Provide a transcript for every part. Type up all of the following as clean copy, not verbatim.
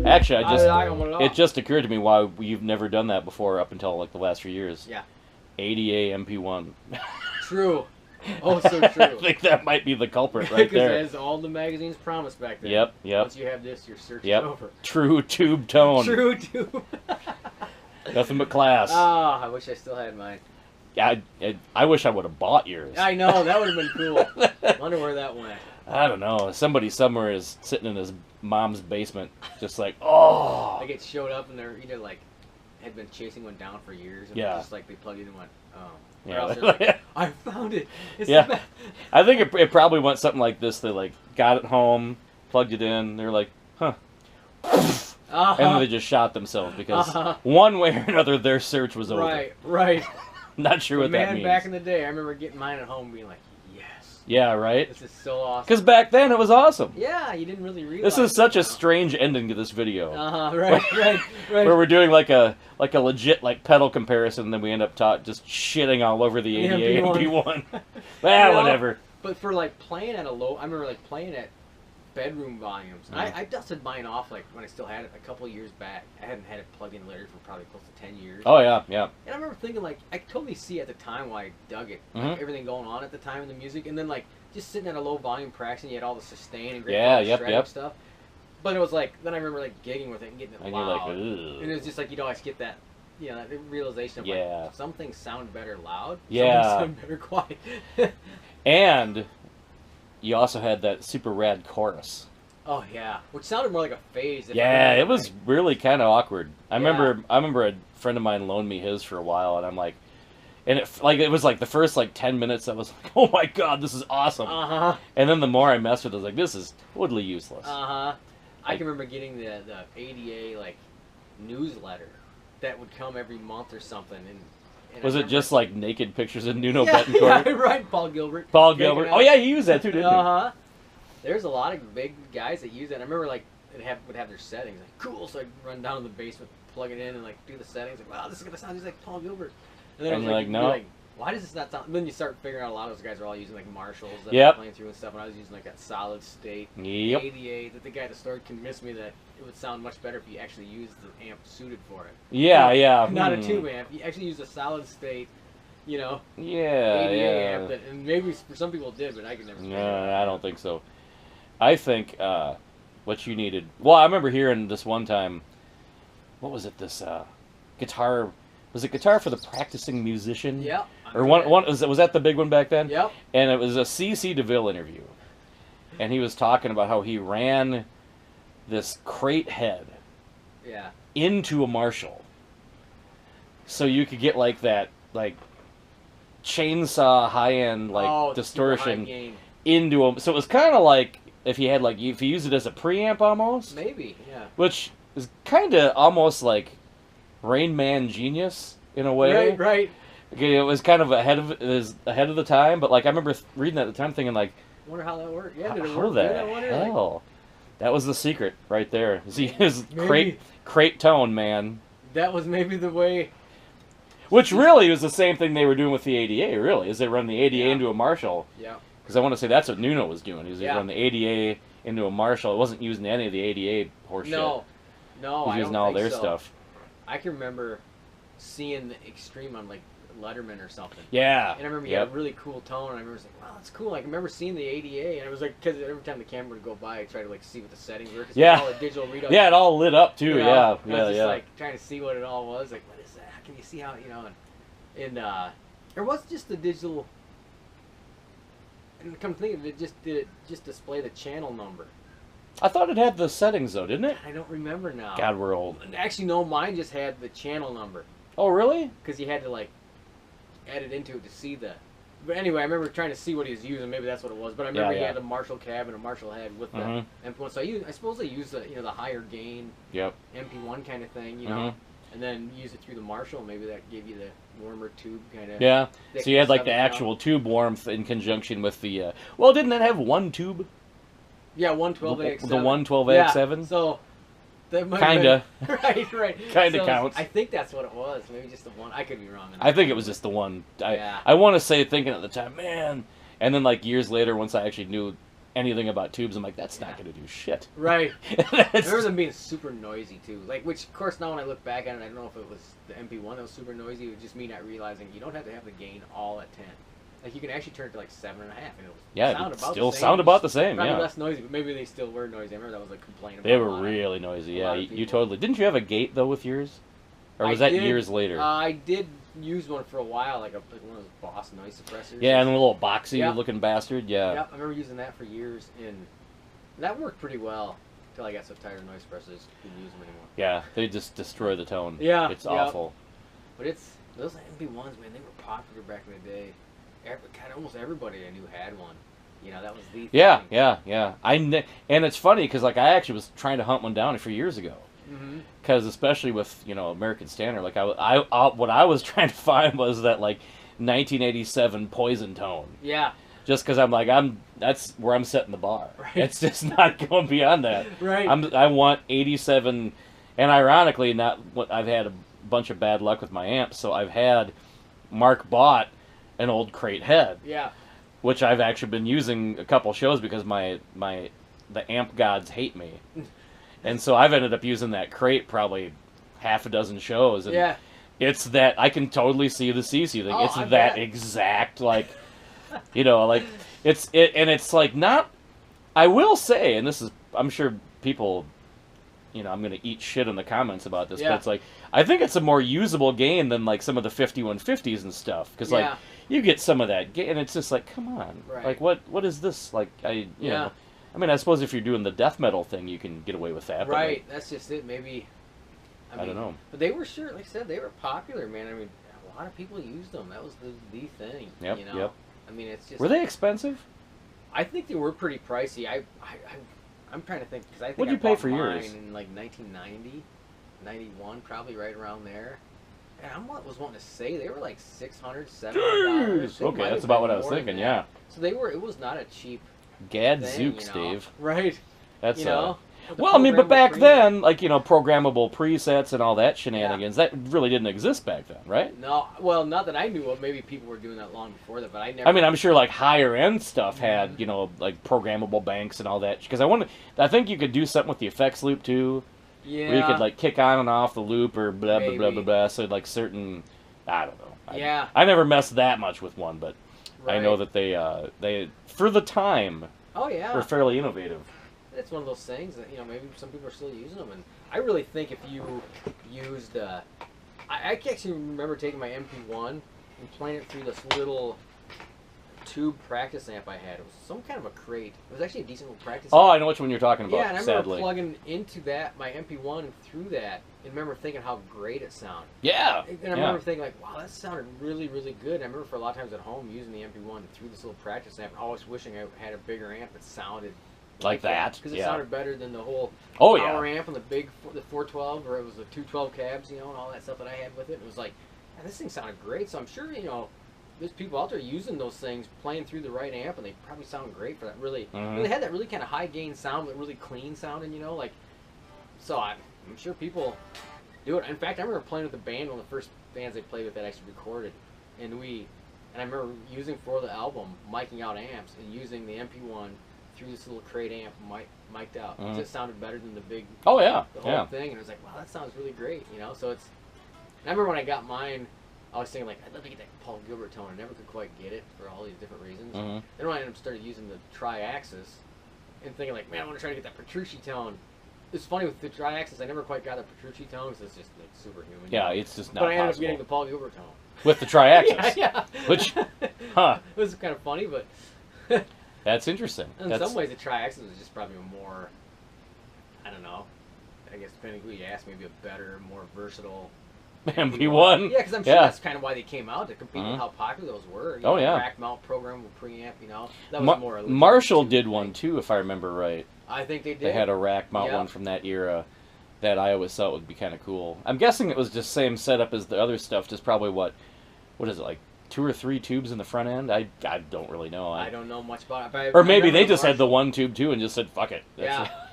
Actually, it just occurred to me why you've never done that before up until like the last few years. Yeah. ADA MP1. True. Oh, so true. I think that might be the culprit right there. Because as all the magazines promised back then. Yep. Once you have this, your search is over. True tube tone. True tube. Nothing but class. Ah, I wish I still had mine. Yeah, I wish I would have bought yours. I know, that would have been cool. Wonder where that went. I don't know. Somebody somewhere is sitting in his mom's basement, just like, oh. Like it showed up and they're either like had been chasing one down for years, and just like they plugged it in and went, oh. Yeah. Or else they're like, I found it. It's yeah. the best. I think it probably went something like this. They like got it home, plugged it in. They're like, huh. And then they just shot themselves because one way or another their search was over. Right. Not sure what that means. Man, back in the day, I remember getting mine at home being like, yes. Yeah, right? This is so awesome. Because back then it was awesome. Yeah, you didn't really realize. This is such a strange ending to this video. Right. Where we're doing like a legit like pedal comparison, and then we end up just shitting all over the ADA MP1. Whatever. But for like playing at a low, I remember like playing at bedroom volumes. I dusted mine off like when I still had it a couple years back. I hadn't had it plugged in later for probably close to 10 years. Oh yeah. And I remember thinking like I totally see at the time why I dug it, like, everything going on at the time in the music, and then like just sitting at a low volume practicing, you had all the sustain and great shredding stuff. But it was like then I remember like gigging with it and getting it loud, and it was just like you'd always get that. You know, that realization of like some things sound better loud, some things sound better quiet. And you also had that super rad chorus. Oh yeah, which sounded more like a phase. Yeah, it was really kind of awkward. I remember a friend of mine loaned me his for a while, and I'm like, and it was like the first like 10 minutes I was like, oh my god, this is awesome. And then the more I messed with it, I was like, this is totally useless. I can remember getting the ADA like newsletter that would come every month or something, and was it just like naked pictures of Nuno Bettencourt? Yeah, right. Paul Gilbert. Oh yeah, he used that too, didn't he? There's a lot of big guys that use that. I remember like would have their settings like cool, so I'd run down to the basement, plug it in, and like do the settings. Like wow, this is gonna sound just like Paul Gilbert. And then you're like no. Like, why does this not sound? And then you start figuring out a lot of those guys are all using like Marshalls that they're playing through and stuff. And I was using like that solid state ADA. That the guy at the store convinced me that it would sound much better if you actually used the amp suited for it. Yeah. Not a tube amp. You actually use a solid state, you know. ADA amp. And maybe for some people it did, but I could never. No, I don't think so. I think what you needed. Well, I remember hearing this one time. What was it? This guitar. Was it Guitar for the Practicing Musician? Yeah. Or one was that the big one back then? Yep. And it was a C.C. DeVille interview, and he was talking about how he ran this crate head into a Marshall, so you could get like that like chainsaw high end like distortion into them. So it was kind of like if you used it as a preamp almost. Maybe, yeah. Which is kind of almost like Rain Man genius in a way. Right. Okay, it was kind of ahead of the time, but like I remember reading that at the time, thinking like, I wonder how that worked. Yeah, did it how work? the hell? That was the secret right there. See, his crate tone, man. That was maybe the way. Which really was the same thing they were doing with the ADA. Really, is they run the ADA into a Marshall. Yeah. Because I want to say that's what Nuno was doing. Is he run the ADA into a Marshall? It wasn't using any of the ADA horseshit. No, he was using all their stuff. I can remember seeing the Extreme on like Letterman or something. Yeah. And I remember he had a really cool tone, and I remember like, wow, that's cool. Like, I remember seeing the ADA, and it was like, because every time the camera would go by, I tried to like see what the settings were. Yeah. All the digital readouts. Yeah, it all lit up too. You know? Yeah. I was just like trying to see what it all was. Like, what is that? How can you see how, you know? And there was just the digital. And come to think of it, just display the channel number. I thought it had the settings though, didn't it? I don't remember now. God, we're old. Actually, no, mine just had the channel number. Oh, really? Because you had to like add it into it to see the. But anyway, I remember trying to see what he was using. Maybe that's what it was. But I remember he had a Marshall cab and a Marshall head with the MP1. So I suppose they used the the higher gain MP1 kind of thing, you know, and then use it through the Marshall. Maybe that gave you the warmer tube kind of. Yeah. So you had like the actual tube warmth in conjunction with the. Well, didn't that have one tube? Yeah, 112AX7. The 112AX7. So Kinda. Right. Kinda counts. I think that's what it was. Maybe just the one. I could be wrong. I think it was just the one. I want to say, thinking at the time, man. And then like years later, once I actually knew anything about tubes, I'm like, that's not going to do shit. Right. I remember them being super noisy too. Like, which of course now when I look back at it, I don't know if it was the MP1 that was super noisy. It was just me not realizing you don't have to have the gain all at 10. Like you can actually turn it to like 7.5, and it would sound about the same. Probably less noisy, but maybe they still were noisy. I remember that was like complaining about. They were really noisy. Yeah, you totally. Didn't you have a gate though with yours, or was that years later? I did use one for a while, like one of those Boss noise suppressors. Yeah, and a little boxy looking bastard. Yeah. Yep, I remember using that for years, and that worked pretty well until I got so tired of noise suppressors, couldn't use them anymore. Yeah, they just destroy the tone. Yeah, it's awful. But those MP1s, man, they were popular back in the day. God, almost everybody I knew had one. You know, that was the thing. Yeah. And it's funny because like I actually was trying to hunt one down a few years ago. Because especially with American Standard, like I what I was trying to find was that like 1987 Poison tone. Yeah. Just because that's where I'm setting the bar. Right. It's just not going beyond that. Right. I want 87, and ironically, I've had a bunch of bad luck with my amps, so I've had Mark bought an old crate head. Yeah. Which I've actually been using a couple shows because the amp gods hate me. And so I've ended up using that crate probably half a dozen shows. And it's that I can totally see the CC thing. It's that exact like like it's like not. I will say, and this is, I'm sure people, I'm gonna eat shit in the comments about this, but it's like I think it's a more usable gain than like some of the 5150s and stuff, because like you get some of that gain, and it's just like, come on, like what is this like? You know. I mean, I suppose if you're doing the death metal thing, you can get away with that. Right, like, that's just it. Maybe. I don't know. But they were sure, like I said, they were popular, man. I mean, a lot of people used them. That was the thing. Yep. Yep. I mean, it's just. Were they expensive? I think they were pretty pricey. I'm trying to think, because I think What'd you pay for yours? In like 1990, 91, probably right around there. And I was wanting to say they were like $600, $700. Okay, that's about what I was thinking. Yeah. So they were. It was not a cheap. Gadzooks, Dave. Right. That's well, I mean, but back then, like programmable presets and all that shenanigans, that really didn't exist back then, right? No, well, not that I knew of. Maybe people were doing that long before that, but I never. I mean, I'm sure like higher end stuff had like programmable banks and all that, because I think you could do something with the effects loop too. Yeah. Where you could like kick on and off the loop or blah blah blah blah blah. So like certain, I don't know. I never messed that much with one, but. Right. I know that they for the time were fairly innovative. It's one of those things that maybe some people are still using them, and I really think if you used I actually remember taking my MP1 and playing it through this little tube practice amp I had. It was some kind of a crate. It was actually a decent little practice amp. I know which one you're talking about. Yeah, and I remember plugging into my MP1 through that, and remember thinking how great it sounded. Yeah. And I remember thinking like, wow, that sounded really, really good. And I remember for a lot of times at home using the MP1 through this little practice amp, and always wishing I had a bigger amp that sounded like that. Because it sounded better than the whole power amp and the 412, or it was the 212 cabs, and all that stuff that I had with it. It was like, man, this thing sounded great. So I'm sure, there's people out there using those things, playing through the right amp, and they probably sound great for that really. They had that really kind of high gain sound, but really clean sounding, like. So I'm sure people do it. In fact, I remember playing with the band, one of the first bands I played with that actually recorded, and I remember using for the album, miking out amps and using the MP1 through this little crate amp, mic'd out. It just sounded better than the big. The whole thing, and it was like, wow, that sounds really great, So it's. And I remember when I got mine. I was thinking, like, I'd love to get that Paul Gilbert tone. I never could quite get it for all these different reasons. Then when I ended up started using the tri-axis and thinking, like, man, I want to try to get that Petrucci tone. It's funny with the tri-axis, I never quite got the Petrucci tone because it's just like superhuman. Yeah, it's just not But I ended possible. up getting the Paul Gilbert tone. With the tri-axis? yeah. Which, It was kind of funny, but... That's interesting. In some ways, the tri-axis was just probably a more, I don't know, I guess depending who you ask, maybe a better, more versatile... MP1? Yeah, because I'm sure that's kind of why they came out, to compete with how popular those were. Rack mount programmable preamp, That was more Marshall did one too, if I remember right. I think they did. They had a rack mount one from that era that I always thought would be kind of cool. I'm guessing it was just same setup as the other stuff, just probably what is it, like 2 or 3 tubes in the front end? I don't really know. I don't know much about it. Or maybe they just had the one tube too and just said, fuck it.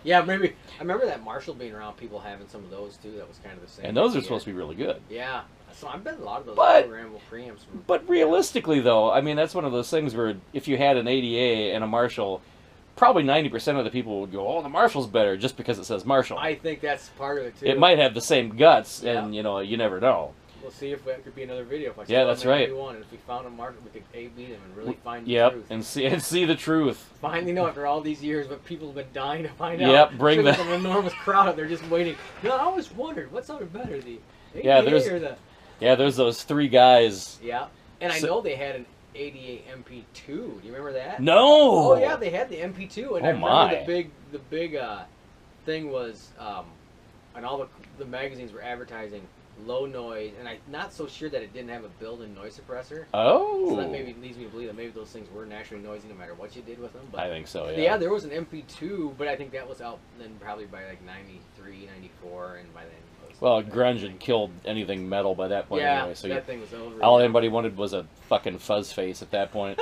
Yeah, maybe. I remember that Marshall being around, people having some of those too. That was kind of the same. And those are supposed to be really good. Yeah. So I bet a lot of those programmable preamps were... But realistically, though, I mean, that's one of those things where if you had an ADA and a Marshall, probably 90% of the people would go, oh, the Marshall's better, just because it says Marshall. I think that's part of it, too. It might have the same guts, and, you know, you never know. We'll see if that could be another video. If I yeah, that's right. MP1, and if we found a Marshall, we could A-B them and really find the truth. and see the truth. Finally know after all these years what people have been dying to find out. Yep, bring that. There's an enormous crowd out there just waiting. No, I always wondered, what sounded better, the ADA or the... Yeah, there's those three guys. Yeah, and I know they had an ADA MP2. Do you remember that? No. Oh yeah, they had the MP2, and I remember the big thing was, and all the magazines were advertising low noise, and I'm not so sure that it didn't have a built-in noise suppressor. Oh. So that maybe leads me to believe that maybe those things were naturally noisy no matter what you did with them. But I think so. Yeah. Yeah, there was an MP2, but I think that was out then probably by like 93, 94, and by then. Well, grunge had killed anything metal by that point anyway. So that thing was over. All anybody wanted was a fucking fuzz face at that point.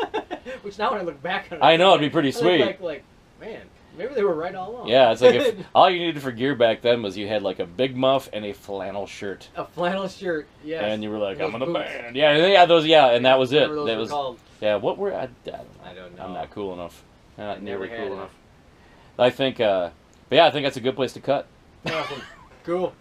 Which now when I look back on it, I know, it'd be pretty sweet. Like, man, maybe they were right all along. Yeah, it's like if all you needed for gear back then was you had like a big muff and a flannel shirt. A flannel shirt, yes. And you were like, I'm in a band. Yeah, those, and that was it. Those that were was called. Yeah, what were I don't know. I don't know. I'm not cool enough. I'm not nearly cool enough. It. I think, but yeah, I think that's a good place to cut. Awesome. Cool.